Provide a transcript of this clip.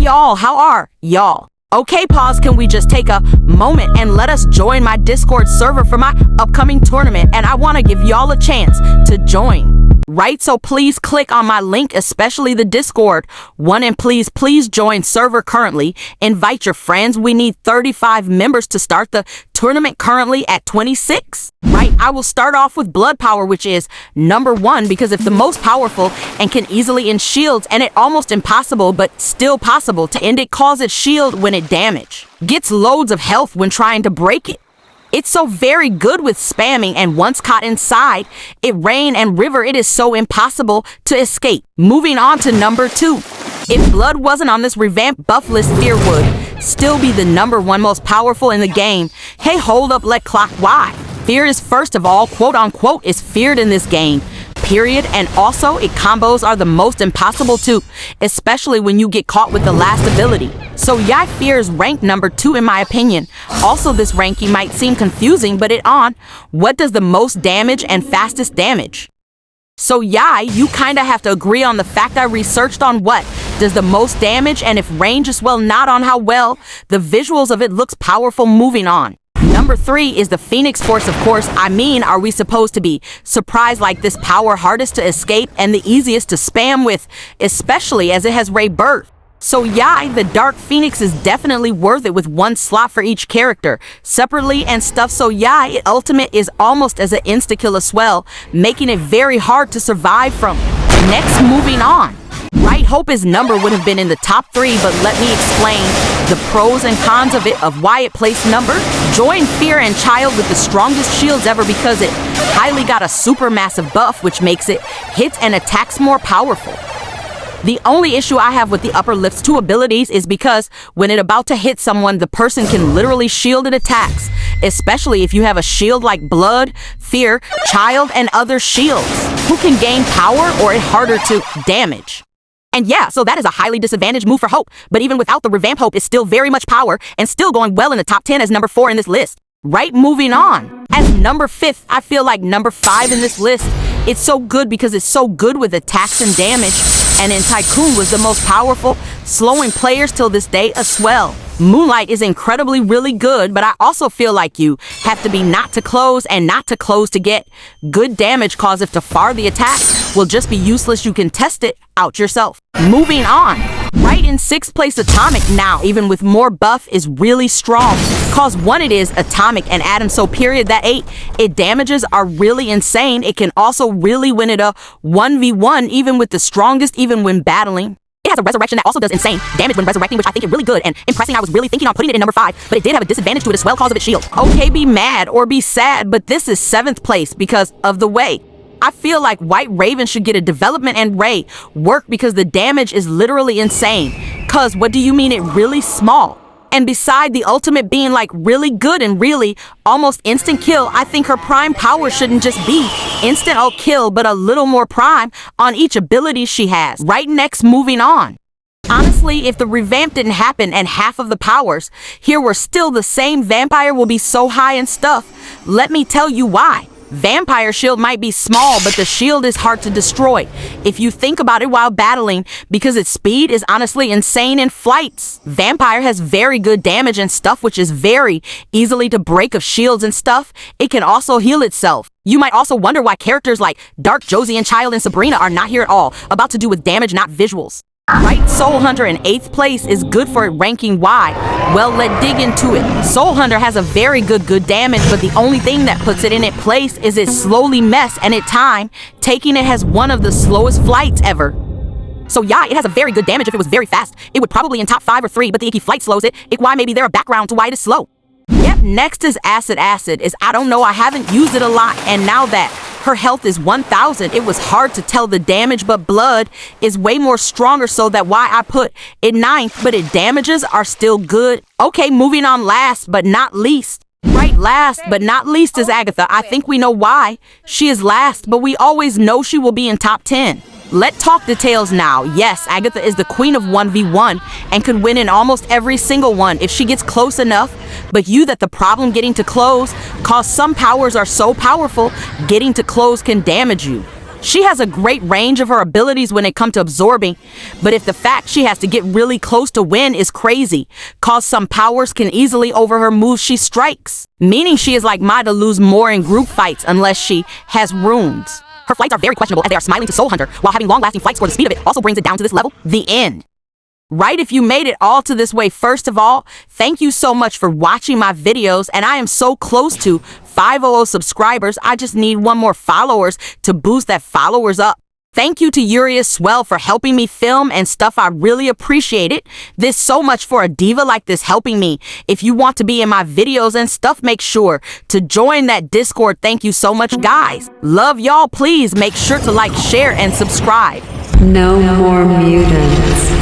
y'all, how are y'all? Okay, pause, can we just take a moment and let us join my Discord server for my upcoming tournament, and I want to give y'all a chance to join. Right, so please click on my link, especially the Discord one, and please join server currently. Invite your friends. We need 35 members to start the tournament, currently at 26. Right, I will start off with blood power, which is number 1 because it's the most powerful and can easily end shields, and it almost impossible but still possible to end it, cause its shield when it damage. Gets loads of health when trying to break it. It's so very good with spamming, and once caught inside it, rain and river, it is so impossible to escape. Moving on to number 2. If blood wasn't on this revamped buff list, fear would still be the number 1 most powerful in the game. Hey, hold up, let clock why. Fear is first of all, quote unquote, is feared in this game. Period. And also, its combos are the most impossible too, especially when you get caught with the last ability. So yeah, Fear is ranked number 2 in my opinion. Also, this ranking might seem confusing, but what does the most damage and fastest damage? So yeah, you kinda have to agree on the fact I researched on what does the most damage, and if range as well, not on how well the visuals of it looks powerful. Moving on. Number 3 is the Phoenix Force, of course. I mean, are we supposed to be surprised? Like, this power hardest to escape and the easiest to spam with, especially as it has rebirth. So yeah, the Dark Phoenix is definitely worth it with 1 slot for each character separately and stuff. So yeah, its ultimate is almost as an insta-kill as well, making it very hard to survive from. Next, moving on. Right, hope his number would have been in the top 3, but let me explain the pros and cons of it, of why it placed number. Join Fear and Child with the strongest shields ever because it highly got a super massive buff, which makes it hits and attacks more powerful. The only issue I have with the upper lift's 2 abilities is because when it about to hit someone, the person can literally shield it attacks, especially if you have a shield like Blood, Fear, Child, and other shields, who can gain power or it harder to damage. And yeah, so that is a highly disadvantaged move for Hope, but even without the revamp, Hope is still very much power and still going well in the top 10 as number 4 in this list. Right, moving on. As number 5th, I feel like number 5 in this list, it's so good because it's so good with attacks and damage, and in Tycoon was the most powerful, slowing players till this day as well. Moonlight is incredibly really good, but I also feel like you have to be not to close and not to close to get good damage, cause if to far the attack will just be useless, you can test it out yourself. Moving on. Right, in 6th place, Atomic, now even with more buff, is really strong, cause 1, it is Atomic and Atom, so period. That 8, it damages are really insane. It can also really win it a 1v1 even with the strongest, even when battling. It has a resurrection that also does insane damage when resurrecting, which I think is really good and impressing. I was really thinking on putting it in number 5, but it did have a disadvantage to it as well, cause of its shield. Okay, be mad or be sad, but this is 7th place because of the way. I feel like White Raven should get a development and Ray work because the damage is literally insane. Cause what do you mean it really small? And beside the ultimate being like really good and really almost instant kill, I think her prime power shouldn't just be instant kill, but a little more prime on each ability she has. Right, next, moving on. Honestly, if the revamp didn't happen and half of the powers here were still the same, Vampire will be so high and stuff. Let me tell you why. Vampire shield might be small, but the shield is hard to destroy if you think about it while battling, because its speed is honestly insane in flights. Vampire has very good damage and stuff, which is very easily to break of shields and stuff. It can also heal itself. You might also wonder why characters like Dark, Josie, and Child and Sabrina are not here at all, about to do with damage, not visuals. Right, Soul Hunter in 8th place is good for it ranking. Why? Well, let's dig into it. Soul Hunter has a very good damage, but the only thing that puts it in its place is its slowly mess, and its time taking it has one of the slowest flights ever. So yeah, it has a very good damage. If it was very fast, it would probably in top 5 or 3, but the Icky flight slows it. Why maybe there a background to why it is slow. Yep, next is Acid. Acid is, I don't know, I haven't used it a lot, and now that her health is 1000, it was hard to tell the damage, but Blood is way more stronger, so that why I put it 9th, but its damages are still good. Okay, moving on, last but not least. Right, last but not least is Agatha. I think we know why she is last, but we always know she will be in top 10. Let's talk details now. Yes, Agatha is the queen of 1v1 and could win in almost every single one if she gets close enough, but the problem getting to close, cause some powers are so powerful, getting to close can damage you. She has a great range of her abilities when it comes to absorbing, but if the fact she has to get really close to win is crazy, cause some powers can easily over her moves she strikes, meaning she is like to lose more in group fights unless she has runes. Her flights are very questionable as they are smiling to Soul Hunter, while having long-lasting flight score. The speed of it also brings it down to this level. The end. Right, if you made it all to this way, first of all, thank you so much for watching my videos, and I am so close to 500 subscribers. I just need one more followers to boost that followers up. Thank you to Yuri as well for helping me film and stuff. I really appreciate it. This so much for a diva like this helping me. If you want to be in my videos and stuff, make sure to join that Discord. Thank you so much, guys. Love y'all. Please make sure to like, share, and subscribe. No more mutants.